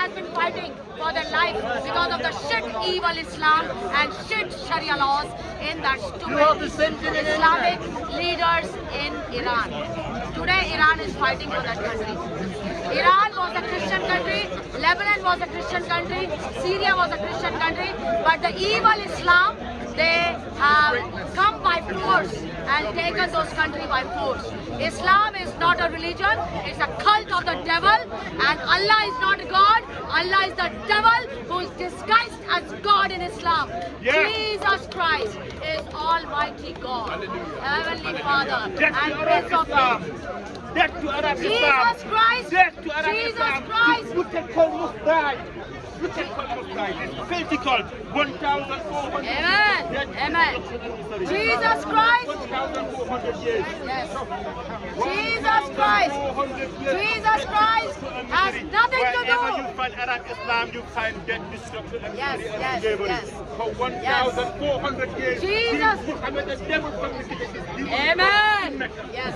has been fighting for their life because of the shit evil Islam and shit Sharia laws in the stupid Islamic leaders in Iran. Today Iran is fighting for that country. Iran was a Christian country, Lebanon was a Christian country, Syria was a Christian country, but the evil Islam, they have come by force and taken those countries by force. Islam is not a religion, it's a cult of the devil, and Allah is not God, Allah is the devil who is disguised as God in Islam. Jesus Christ is Almighty God, Heavenly Father, and Prince of Peace. Death to Arab Jesus Islam. Christ, Death to Arab Jesus Islam. Christ. This wicked cult must die. Wicked cult must die. This filthy cult. 1,400 Amen. years. Amen. Jesus Christ. 1,400 years. Yes. Jesus Christ. 400 years. Jesus Christ has nothing to Wherever you do. find Arab Islam, you find death, destruction, and Yes, misery and yes, slavery. yes. For 1,400 years. Jesus. This Muhammad, the devil from the beginning. Amen. Yes.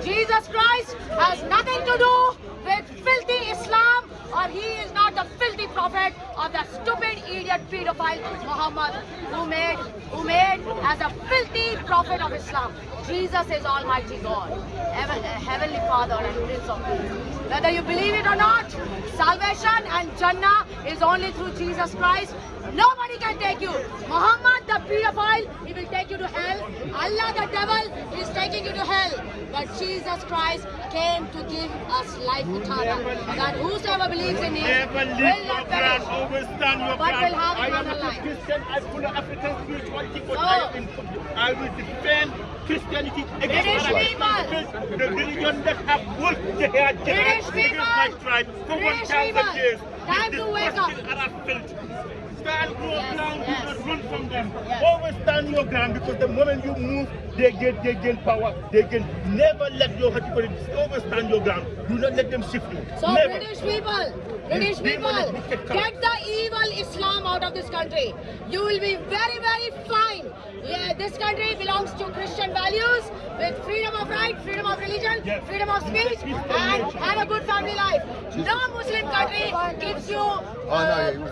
Jesus Christ has nothing to do with filthy Islam, or he is not the filthy prophet of the stupid idiot pedophile Muhammad who made as a filthy prophet of Islam. Jesus is Almighty God, Heavenly Father and Prince of Peace. Whether you believe it or not, salvation and Jannah is only through Jesus Christ. Nobody can take you. Muhammad the pedophile, he will take you to hell. Allah the devil is taking you to hell. But Jesus Christ came to give us life eternal. That whosoever believes in him Never leave will your not ground, perish, overstand your but ground. will have I am eternal not a life. Christian, I follow African spirituality, but So, I will defend Christianity against British Arab. people. The religion that have worked the hair British against people. my tribe for British 1,000 people. years. Time This to wake up. disgusting Arab filth. Stand your Yes, ground, yes. do not run from them. Yes. Always stand your ground, because the moment you move, they gain power. They can never let your people always stand your ground. Do not let them shift you. So Never. British people, get the evil Islam out of this country. You will be very, very fine. Yeah, this country belongs to Christian values with freedom of right, freedom of religion, Yes. freedom of speech, and have a good family life. No Muslim country gives you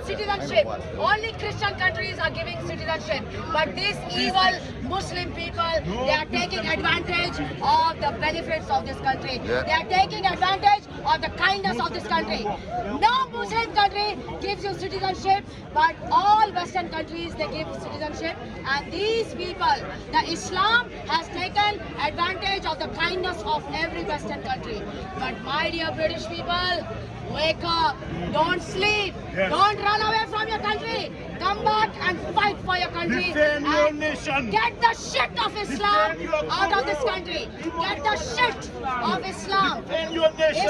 citizenship. Only Christian countries are giving citizenship. But these evil Muslim people, they are taking advantage of the benefits of this country. They are taking advantage of the kindness of this country. No Muslim country gives you citizenship, but all Western countries, they give citizenship. And these people, the Islam has taken advantage of the kindness of every Western country. But my dear British people, wake up, don't sleep, don't run away from your country. Come back and fight for your country. Defend your and nation. Get the shit of Islam out of this country. Get the shit of Islam. Defend your nation.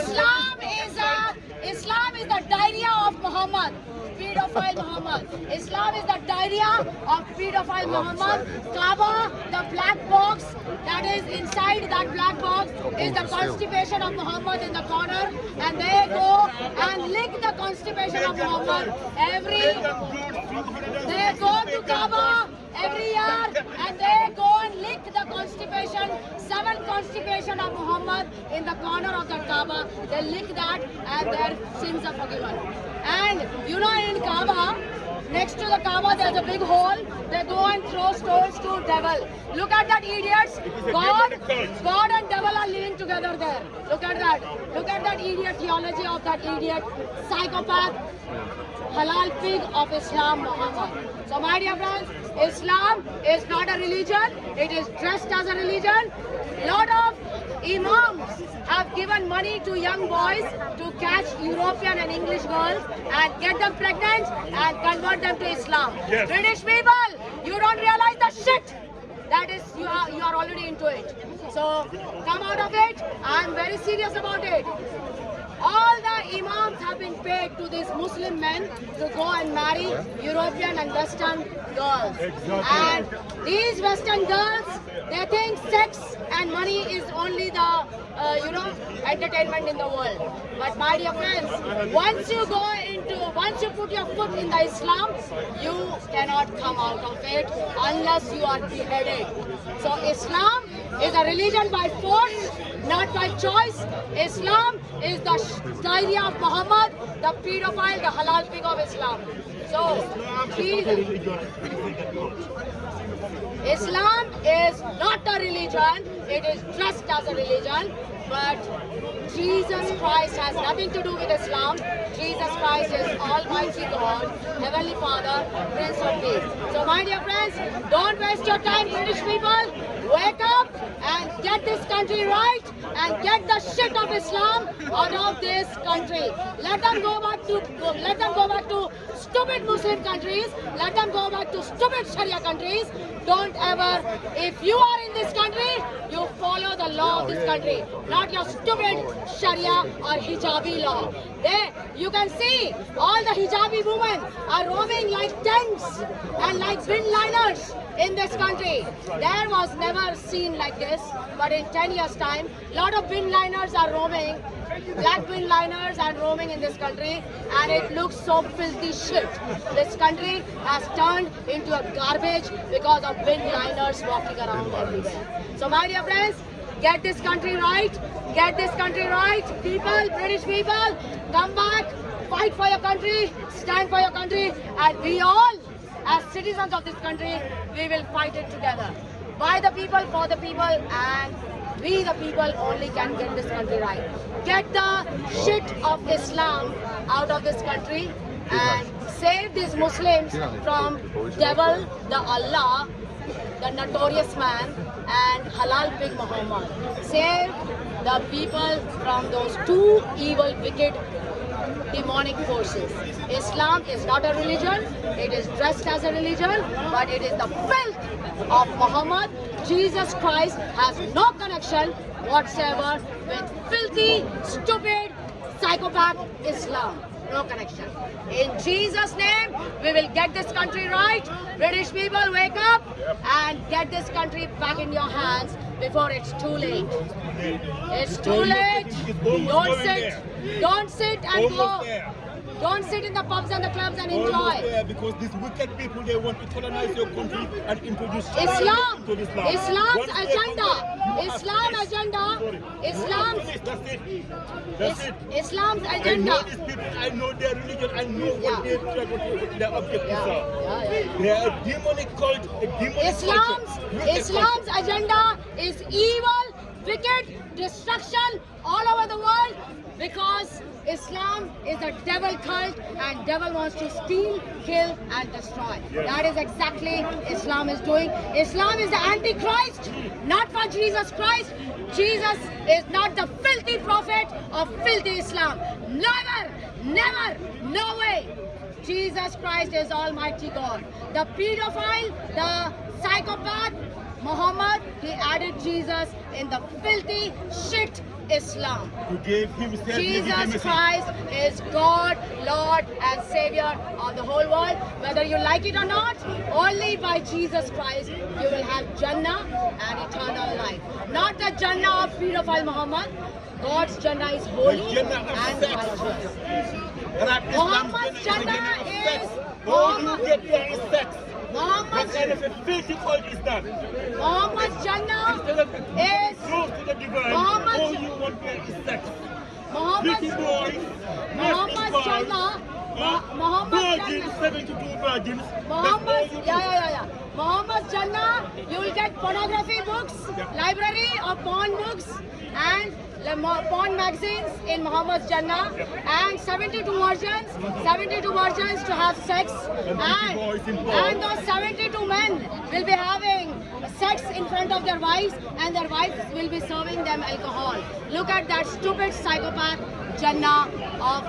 Islam is the diarrhea of Muhammad, pedophile Muhammad. Islam is the diarrhea of pedophile Muhammad. Kaaba, the black box that is inside that black box is the constipation of Muhammad in the corner, and they go and lick the constipation of Muhammad they go to Kaaba every year and they go and lick the constipation, 7 constipation of Muhammad in the corner of the Kaaba. They lick that and their sins are forgiven. And you know, in Kaaba, next to the Kaaba there's a big hole. They go and throw stones to devil. Look at that, idiots. God and devil are living together there. Look at that. Look at that idiot theology of that idiot psychopath halal pig of Islam, Muhammad. So my dear friends, Islam is not a religion. It is dressed as a religion. Lot of imams have given money to young boys to catch European and English girls and get them pregnant and convert them to Islam. Yes. British people, you don't realize the shit. That is, you are already into it. So come out of it. I am very serious about it. All the imams have been paid to these Muslim men to go and marry European and Western girls. And these Western girls, they think sex and money is only the, entertainment in the world. But my dear friends, once you put your foot in the Islam, you cannot come out of it unless you are beheaded. So Islam is a religion by force, not by choice. Islam is the idea of Muhammad, the pedophile, the halal pig of Islam. So, Islam is not a religion, it is dressed as a religion, but Jesus Christ has nothing to do with Islam. Jesus Christ is Almighty God, Heavenly Father, Prince of Peace. So my dear friends, don't waste your time, British people. Wake up and get this country right and get the shit of Islam out of this country. Let them go back to stupid Muslim countries. Let them go back to stupid Sharia countries. Don't ever, if you are in this country, you follow the law of this country, not your stupid Sharia or hijabi law. There, you can see all the hijabi women are roaming like tanks and like bin liners in this country. There was never seen like this, but in 10 years' time, lot of bin liners are roaming, black bin liners are roaming in this country, and it looks so filthy shit. This country has turned into a garbage because of bin liners walking around everywhere. So my dear friends, get this country right. Get this country right. People, British people, come back, fight for your country, stand for your country, and we all, as citizens of this country, we will fight it together. By the people, for the people, and we the people only can get this country right. Get the shit of Islam out of this country and save these Muslims from devil, the Allah, the notorious man, and halal pig Muhammad. Save the people from those two evil, wicked, demonic forces. Islam is not a religion, it is dressed as a religion, but it is the filth of Muhammad. Jesus Christ has no connection whatsoever with filthy, stupid, psychopath Islam. No connection. In Jesus' name, we will get this country right. British people, wake up and get this country back in your hands before it's too late. It's too late. Don't sit and go. Don't sit in the pubs and the clubs and enjoy. Because these wicked people, they want to colonize your country and introduce Islam's agenda. Islam's I agenda. know these people, I know their religion, I know what their objectives are. They are a demonic cult, a demonic culture. Islam's agenda is evil, wicked, destruction all over the world, because Islam is a devil cult and devil wants to steal, kill and destroy. That is exactly Islam is doing. Islam is the Antichrist, not for Jesus Christ. Jesus is not the filthy prophet of filthy Islam. Never, never, no way. Jesus Christ is Almighty God. The pedophile, the psychopath, Muhammad, he added Jesus in the filthy shit Islam. Jesus Christ is God, Lord and Savior of the whole world. Whether you like it or not, only by Jesus Christ you will have Jannah and eternal life. Not the Jannah of pedophile Muhammad. God's Jannah is holy and righteous. Muhammad's Jannah is Muhammad's Jannah is Muhammad's Jannah. Muhammad's Jannah, you will get pornography books, library of porn books and porn magazines in Muhammad's Jannah, and 72 versions to have sex, and those 72 men will be having sex in front of their wives, and their wives will be serving them alcohol. Look at that stupid psychopath Jannah of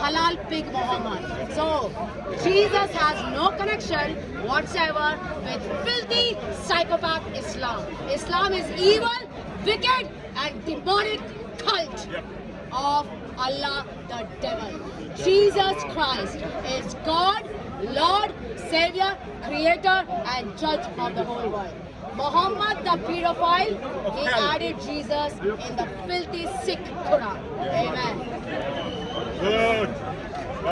halal pig Muhammad. So Jesus has no connection whatsoever with filthy psychopath Islam. Islam is evil, wicked and demonic cult of Allah the devil. Jesus Christ is God, Lord, Savior, Creator and Judge of the whole world. Muhammad the pedophile, he added Jesus in the filthy sick Quran. Amen. Good.